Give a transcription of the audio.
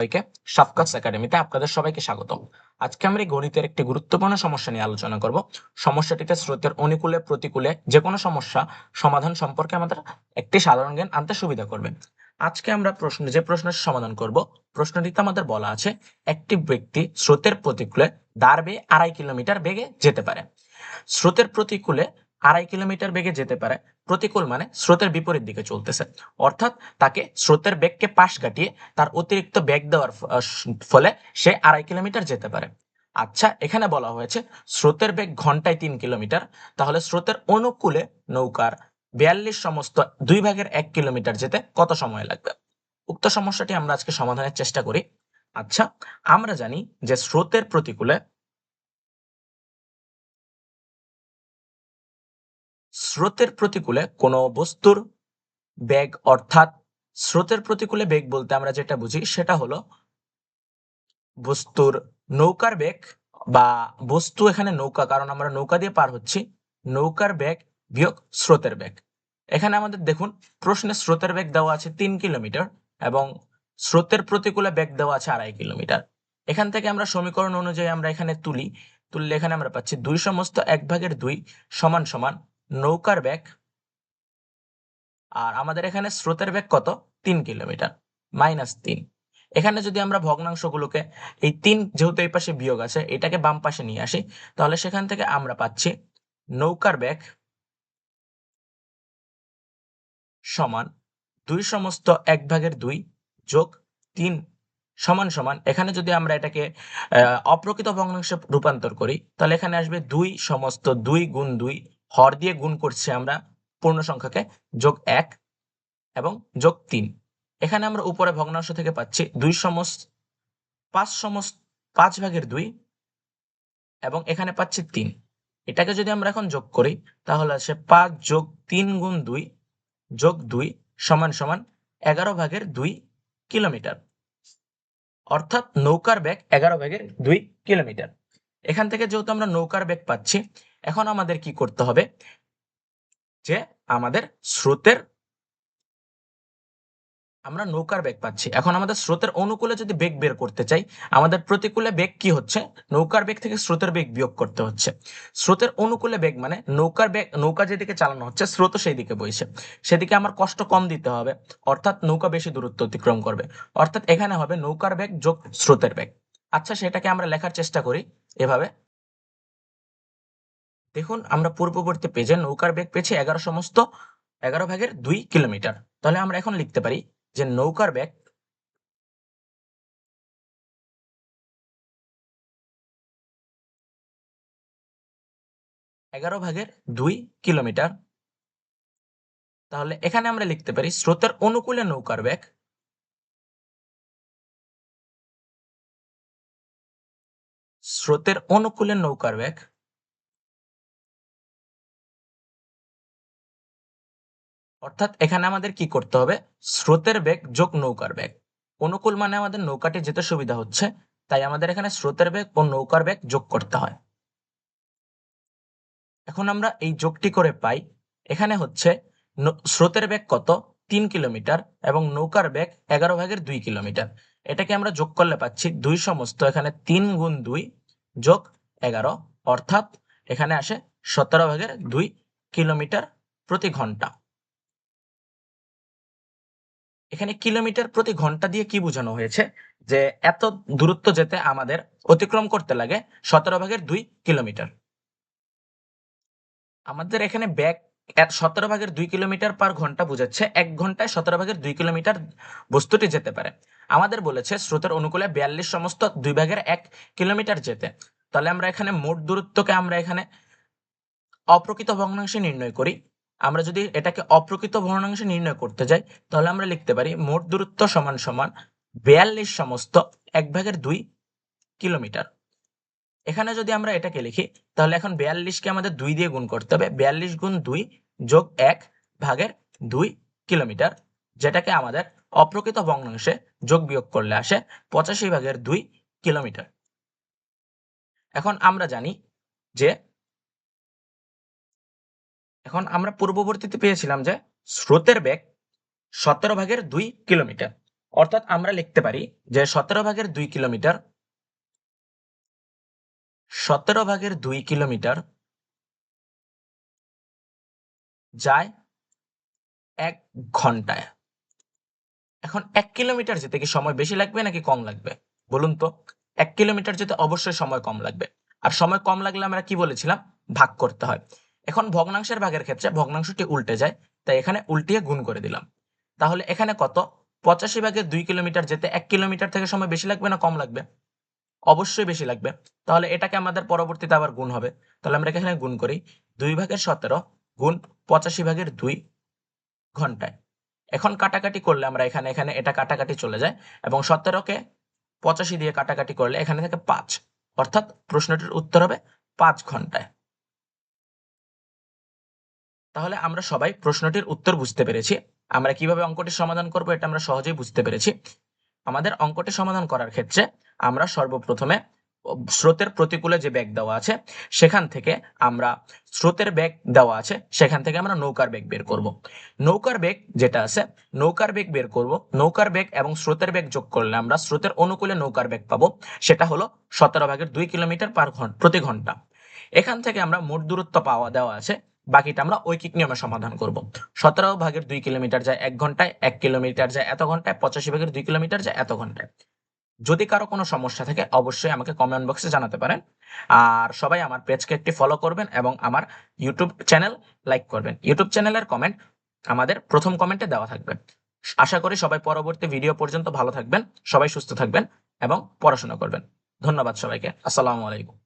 সবাইকে সাফকাস একাডেমিতে আপনাদের সবাইকে স্বাগতম। আজকে আমরা এই গণিতের একটি গুরুত্বপূর্ণ সমস্যা নিয়ে আলোচনা করব। সমস্যাটিতে স্রোতের অনুকূলে প্রতিকূলে যে কোনো সমস্যা সমাধান সম্পর্কে আমাদের একটি সাধারণ জ্ঞান আনতে সুবিধা করবে। আজকে আমরা যে প্রশ্নের সমাধান করব, প্রশ্নটিতে আমাদের বলা আছে একটি ব্যক্তি স্রোতের প্রতিকূলে দাঁড় বেয়ে 2.5 কিলোমিটার বেগে যেতে পারে। স্রোতের প্রতিকূলে 2.5 কিলোমিটার বেগে যেতে পারে। প্রতিকূল মানে স্রোতের বিপরীত দিকে চলতেছে, অর্থাৎ তাকে স্রোতের বেগকে পাশ কাটিয়ে তার অতিরিক্ত বেগ দেওয়ার ফলে সে 2.5 কিলোমিটার যেতে পারে। আচ্ছা, এখানে বলা হয়েছে স্রোতের বেগ ঘন্টায় 3 কিলোমিটার। তাহলে স্রোতের অনুকূলে নৌকার 42 সমস্ত 2/1 কিলোমিটার যেতে কত সময় লাগবে? উক্ত সমস্যাটি আমরা আজকে সমাধানের চেষ্টা করি। আচ্ছা, আমরা জানি যে স্রোতের প্রতিকূলে কোনো বস্তুর বেগ, অর্থাৎ স্রোতের প্রতিকূলে বেগ বলতে আমরা যেটা বুঝি সেটা হলো বস্তুর নৌকার বেগ, বা বস্তু এখানে নৌকা, কারণ আমরা নৌকা দিয়ে পার হচ্ছি, নৌকার বেগ বিয়োগ স্রোতের বেগ। এখানে আমাদের দেখুন, প্রশ্নে স্রোতের বেগ দেওয়া আছে 3 কিলোমিটার এবং স্রোতের প্রতিকূলে বেগ দেওয়া আছে 2.5 কিলোমিটার। এখান থেকে আমরা সমীকরণ অনুযায়ী আমরা এখানে তুললে এখানে আমরা পাচ্ছি 2/1/2 সমান সমান নৌকার বেগ, আর আমাদের এখানে স্রোতের বেগ কত? 3 কিলোমিটার, -3। এখানে যদি আমরা ভগ্নাংশগুলোকে, এই 3 যেহেতু এই পাশে বিয়োগ আছে, এটাকে বাম পাশে নিয়ে আসি, তাহলে সেখান থেকে আমরা পাচ্ছি নৌকার বেগ সমান 2/1/2 যোগ 3 সমান সমান, এখানে যদি আমরা এটাকে অপ্রকৃত ভগ্নাংশে রূপান্তর করি তাহলে এখানে আসবে 2/2 গুণ 2, হর দিয়ে গুণ করছি আমরা পূর্ণ সংখ্যাকে, যোগ 1 এবং যোগ 3। এখানে আমরা উপরে ভগ্নাংশ থেকে পাচ্ছি 5/2 এবং এখানে পাচ্ছি 3। এটাকে যদি আমরা এখন যোগ করি তাহলে আসে 5 যোগ 3 গুণ 2 যোগ 2 সমান সমান 11/2 কিলোমিটার, অর্থাৎ নৌকার বেগ 11/2 কিলোমিটার। এখান থেকে যেহেতু আমরা নৌকার বেগ পাচ্ছি, এখন আমাদের কি করতে হবে, যে আমাদের স্রোতের আমরা নৌকার বেগ পাচ্ছি, এখন আমাদের স্রোতের অনুকূলে যদি বেগ বের করতে চাই, আমাদের প্রতিকূলে বেগ কি হচ্ছে, নৌকার বেগ থেকে স্রোতের বেগ বিয়োগ করতে হচ্ছে। স্রোতের অনুকূলে বেগ মানে নৌকার বেগ, নৌকা যেদিকে চালানো হচ্ছে স্রোত সেই দিকে বইছে, সেদিকে আমার কষ্ট কম দিতে হবে, অর্থাৎ নৌকা বেশি দূরত্ব অতিক্রম করবে, অর্থাৎ এখানে হবে নৌকার বেগ যোগ স্রোতের বেগ। আচ্ছা, সেটাকে আমরা লেখার চেষ্টা করি এভাবে। দেখুন, আমরা পূর্ববর্তী পেজে নৌকার বেগ পেয়েছি 11/2 কিলোমিটার। তাহলে আমরা এখন লিখতে পারি যে নৌকার বেগ 11/2 কিলোমিটার। তাহলে এখানে আমরা লিখতে পারি স্রোতের অনুকূলে নৌকার বেগ, স্রোতের অনুকূলে নৌকার বেগ অর্থাৎ এখানে আমাদের কি করতে হবে, স্রোতের বেগ যোগ নৌকার বেগ। অনুকূল মানে আমাদের নৌকাটি যেতে সুবিধা হচ্ছে, তাই আমাদের এখানে স্রোতের বেগ ও নৌকার বেগ যোগ করতে হয়। এখন আমরা এই যোগটি করে পাই, এখানে হচ্ছে স্রোতের বেগ কত, 3 কিলোমিটার এবং নৌকার বেগ 11/2 কিলোমিটার। এটাকে আমরা যোগ করলে পাচ্ছি 2 সমস্ত এখানে 3 গুণ 2 যোগ 11, অর্থাৎ এখানে আসে 17/2 কিলোমিটার প্রতি ঘন্টা। এখানে কিলোমিটার প্রতি ঘন্টা দিয়ে কি বোঝানো হয়েছে, যে এত দূরত্ব যেতে আমাদের অতিক্রম করতে লাগে 17/2 কিলোমিটার। আমাদের এখানে ব্যাক 17/2 কিলোমিটার পার ঘন্টা বোঝাচ্ছে 1 ঘন্টায় 17/2 কিলোমিটার বস্তুটি যেতে পারে। আমাদের বলেছে স্রোতের অনুকূলে 42 সমস্ত 2/1 কিলোমিটার যেতে। তাহলে আমরা এখানে মোট দূরত্বকে আমরা এখানে অপ্রকৃত ভগ্নাংশে নির্ণয় করি। আমরা যদি এটাকে অপ্রকৃত ভগ্নাংশে নির্ণয় করতে যাই তাহলে আমরা লিখতে পারি মোট দূরত্ব সমান সমান 42 সমস্ত 1/2 কিলোমিটার। এখানে যদি আমরা এটাকে লিখি তাহলে এখন 42 কে আমাদের 2 দিয়ে গুণ করতে হবে, 42 গুণ 2 যোগ 1/2 কিলোমিটার, যেটাকে আমাদের অপ্রকৃত ভগ্নাংশে যোগ বিয়োগ করলে আসে 85/2 কিলোমিটার। এখন আমরা জানি যে এখন আমরা পূর্ববর্তীতে পেয়েছিলাম যে স্রোতের বেগ 17/2 কিলোমিটার। অর্থাৎ আমরা লিখতে পারি যে 17/2 কিলোমিটার 17/2 কিলোমিটার যায় 1 ঘন্টায়। এখন 1 কিলোমিটার যেতে কি সময় বেশি লাগবে নাকি কম লাগবে বলুন তো? 1 কিলোমিটার যেতে অবশ্যই সময় কম লাগবে। আর সময় কম লাগলে আমরা কি বলেছিলাম? ভাগ করতে হয়। এখন ভগ্নাংশের ভাগের ক্ষেত্রে ভগ্নাংশটি উল্টে যায়, তাই এখানে উল্টিয়ে গুণ করে দিলাম। তাহলে এখানে কত? 85/2 কিলোমিটার যেতে 1 কিলোমিটার থেকে সময় বেশি লাগবে না কম লাগবে? অবশ্যই বেশি লাগবে। তাহলে এটাকে আমাদের পরবর্তীতে আবার গুণ হবে। তাহলে আমরা এখানে গুণ করি 2/17 গুণ 85/2 ঘন্টায়। এখন কাটাকাটি করলে আমরা এখানে এটা কাটাকাটি চলে যায় এবং 17 কে 85 দিয়ে কাটাকাটি করলে এখানে থাকে 5, অর্থাৎ প্রশ্নটির উত্তর হবে 5 ঘন্টায়। তাহলে আমরা সবাই প্রশ্নটির উত্তর বুঝতে পেরেছি। আমরা কিভাবে অঙ্কটির সমাধান করব এটা আমরা সহজেই বুঝতে পেরেছি। আমাদের অঙ্কটি সমাধান করার ক্ষেত্রে আমরা সর্বপ্রথমে স্রোতের প্রতিকূলে যে বেগ দেওয়া আছে সেখান থেকে আমরা স্রোতের বেগ দেওয়া আছে সেখান থেকে আমরা নৌকার বেগ বের করব। নৌকার বেগ যেটা আছে নৌকার বেগ বের করব। নৌকার বেগ এবং স্রোতের বেগ যোগ করলে আমরা স্রোতের অনুকূলে নৌকার বেগ পাবো, সেটা হলো 17/2 কিলোমিটার প্রতি ঘন্টা। এখান থেকে আমরা মোট দূরত্ব পাওয়া দেওয়া আছে, বাকিটা আমরা ঐকিক নিয়মে সমাধান করব। 17/2 কিলোমিটার যায় 1 ঘন্টায়, 1 কিলোমিটার যায় এত ঘন্টায়, 85/2 কিলোমিটার যায় এত ঘন্টায়। যদি কারো কোনো সমস্যা থাকে অবশ্যই আমাকে কমেন্ট বক্সে জানাতে পারেন। আর সবাই আমার পেজকে একটি ফলো করবেন এবং আমার ইউটিউব চ্যানেল লাইক করবেন। ইউটিউব চ্যানেলের কমেন্ট আমাদের প্রথম কমেন্টে দেওয়া থাকবে। আশা করি সবাই পরবর্তী ভিডিও পর্যন্ত ভালো থাকবেন, সবাই সুস্থ থাকবেন এবং পড়াশোনা করবেন। ধন্যবাদ সবাইকে। আসসালামু আলাইকুম।